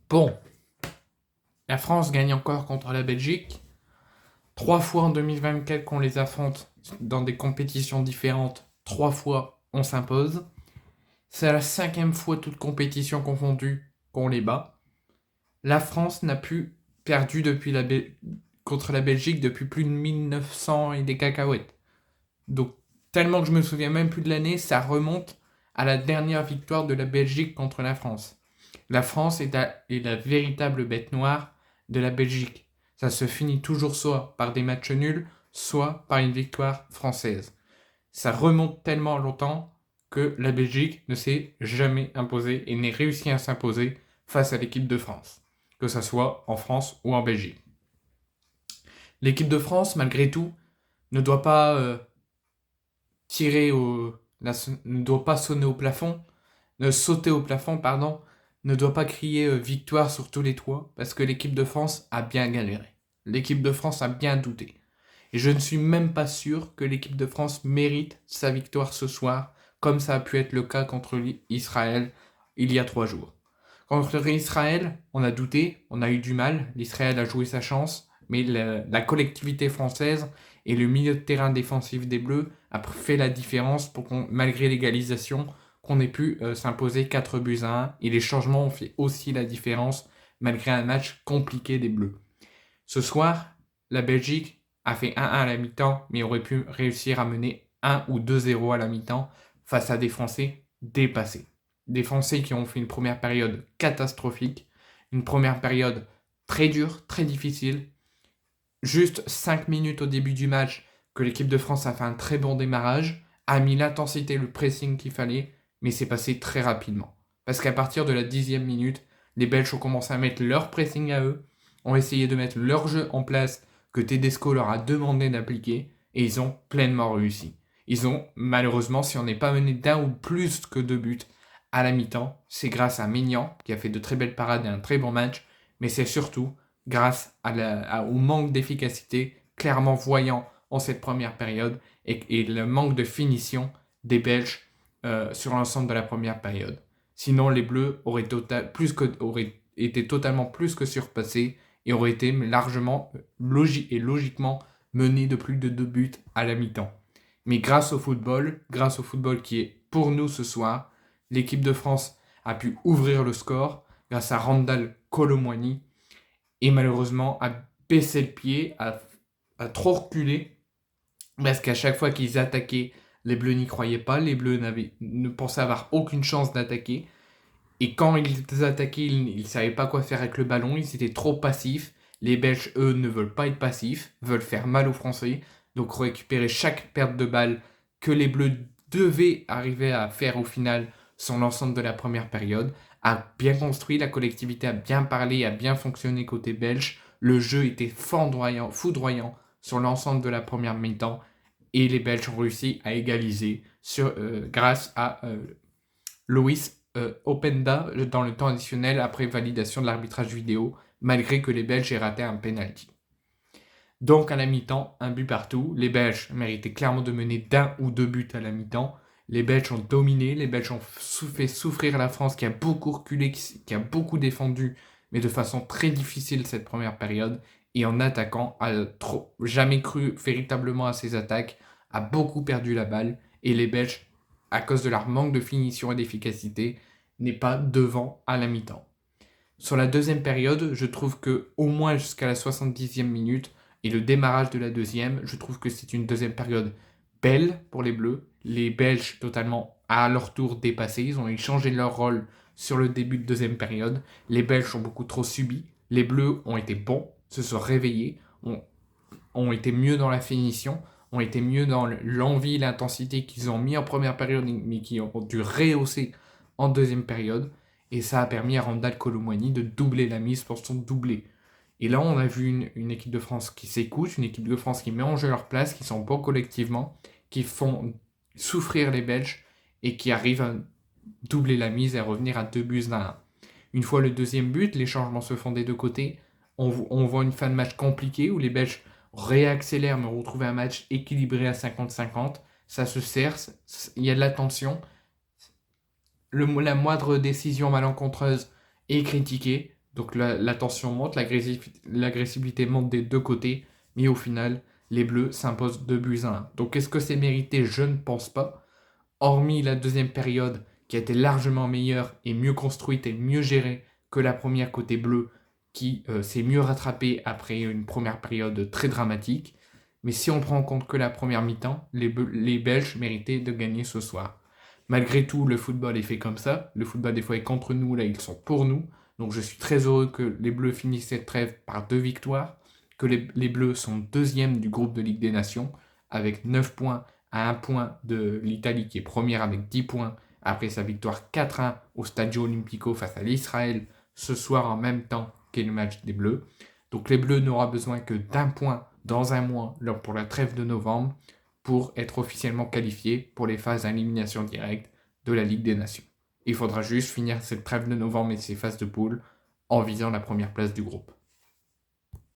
Bon, la France gagne encore contre la Belgique. 3 fois en 2024 qu'on les affronte dans des compétitions différentes. 3 fois on s'impose. C'est la 5e fois toute compétition confondue qu'on les bat. La France n'a plus perdu contre la Belgique depuis plus de 1900 et des cacahuètes. Donc tellement que je me souviens même plus de l'année, ça remonte à la dernière victoire de la Belgique contre la France. La France est la véritable bête noire de la Belgique. Ça se finit toujours soit par des matchs nuls, soit par une victoire française. Ça remonte tellement longtemps que la Belgique ne s'est jamais imposée et n'est réussi à s'imposer face à l'équipe de France, que ce soit en France ou en Belgique. L'équipe de France, malgré tout, ne doit pas ne doit pas sonner au plafond, ne sauter au plafond, pardon, ne doit pas crier victoire sur tous les toits, parce que l'équipe de France a bien galéré. L'équipe de France a bien douté. Et je ne suis même pas sûr que l'équipe de France mérite sa victoire ce soir, comme ça a pu être le cas contre Israël il y a 3 jours. Contre Israël, on a douté, on a eu du mal, l'Israël a joué sa chance, mais la collectivité française et le milieu de terrain défensif des Bleus a fait la différence pour qu'on, malgré l'égalisation, qu'on ait pu s'imposer 4 buts à 1, et les changements ont fait aussi la différence malgré un match compliqué des Bleus. Ce soir, la Belgique a fait 1-1 à la mi-temps, mais aurait pu réussir à mener 1 ou 2-0 à la mi-temps face à des Français dépassés. Des Français qui ont fait une première période catastrophique, une première période très dure, très difficile. Juste 5 minutes au début du match que l'équipe de France a fait un très bon démarrage, a mis l'intensité, le pressing qu'il fallait, mais c'est passé très rapidement. Parce qu'à partir de la 10e minute, les Belges ont commencé à mettre leur pressing à eux, ont essayé de mettre leur jeu en place que Tedesco leur a demandé d'appliquer, et ils ont pleinement réussi. Ils ont, malheureusement, si on n'est pas mené d'un ou plus que 2 buts à la mi-temps, c'est grâce à Maignan, qui a fait de très belles parades et un très bon match, mais c'est surtout grâce au manque d'efficacité clairement voyant en cette première période et le manque de finition des Belges sur l'ensemble de la première période. Sinon, les Bleus auraient été totalement plus que surpassés et auraient été largement logiquement menés de plus de 2 buts à la mi-temps. Mais grâce au football qui est pour nous ce soir, l'équipe de France a pu ouvrir le score grâce à Randal Kolo Muani et malheureusement a baissé le pied, a trop reculé, parce qu'à chaque fois qu'ils attaquaient, les Bleus n'y croyaient pas, les Bleus ne pensaient avoir aucune chance d'attaquer, et quand ils attaquaient, ils ne savaient pas quoi faire avec le ballon, ils étaient trop passifs. Les Belges, eux, ne veulent pas être passifs, veulent faire mal aux Français, donc récupérer chaque perte de balle que les Bleus devaient arriver à faire au final sur l'ensemble de la première période, a bien construit, la collectivité a bien parlé, a bien fonctionné côté belge, le jeu était foudroyant sur l'ensemble de la première mi-temps, et les Belges ont réussi à égaliser grâce à Loïs Openda dans le temps additionnel après validation de l'arbitrage vidéo, malgré que les Belges aient raté un penalty. Donc à la mi-temps, un but partout. Les Belges méritaient clairement de mener d'1 ou 2 buts à la mi-temps. Les Belges ont dominé, les Belges ont fait souffrir la France qui a beaucoup reculé, qui a beaucoup défendu, mais de façon très difficile cette première période. Et en attaquant, a jamais cru véritablement à ses attaques, a beaucoup perdu la balle. Et les Belges, à cause de leur manque de finition et d'efficacité, n'est pas devant à la mi-temps. Sur la deuxième période, je trouve que au moins jusqu'à la 70e minute et le démarrage de la deuxième, je trouve que c'est une deuxième période belle pour les Bleus. Les Belges totalement à leur tour dépassés, ils ont échangé leur rôle sur le début de deuxième période. Les Belges ont beaucoup trop subi, les Bleus ont été bons, se sont réveillés, ont été mieux dans la finition, ont été mieux dans l'envie, l'intensité qu'ils ont mis en première période, mais qui ont dû rehausser en deuxième période. Et ça a permis à Randal Kolo Muani de doubler la mise pour son doublé. Et là, on a vu une équipe de France qui s'écoute, une équipe de France qui met en jeu leur place, qui sont bons collectivement, qui font souffrir les Belges et qui arrivent à doubler la mise et à revenir à 2 buts à 1. Une fois le deuxième but, les changements se font des deux côtés. On voit une fin de match compliquée où les Belges réaccélèrent mais retrouvent un match équilibré à 50-50. Ça se serre, il y a de la tension. La moindre décision malencontreuse est critiquée. Donc la tension monte, l'agressivité monte des deux côtés, mais au final, les Bleus s'imposent 2 buts à 1. Donc est-ce que c'est mérité? Je ne pense pas. Hormis la deuxième période qui a été largement meilleure et mieux construite et mieux gérée que la première côté bleu, qui s'est mieux rattrapée après une première période très dramatique. Mais si on prend en compte que la première mi-temps, les Belges méritaient de gagner ce soir. Malgré tout, le football est fait comme ça. Le football, des fois, est contre nous, là, ils sont pour nous. Donc je suis très heureux que les Bleus finissent cette trêve par 2 victoires, que les Bleus sont deuxième du groupe de Ligue des Nations, avec 9 points à 1 point de l'Italie qui est première avec 10 points après sa victoire 4-1 au Stadio Olimpico face à l'Israël ce soir en même temps qu'est le match des Bleus. Donc les Bleus n'auront besoin que d'1 point dans un mois pour la trêve de novembre pour être officiellement qualifiés pour les phases d'élimination directe de la Ligue des Nations. Il faudra juste finir cette trêve de novembre et ces phases de poule en visant la première place du groupe.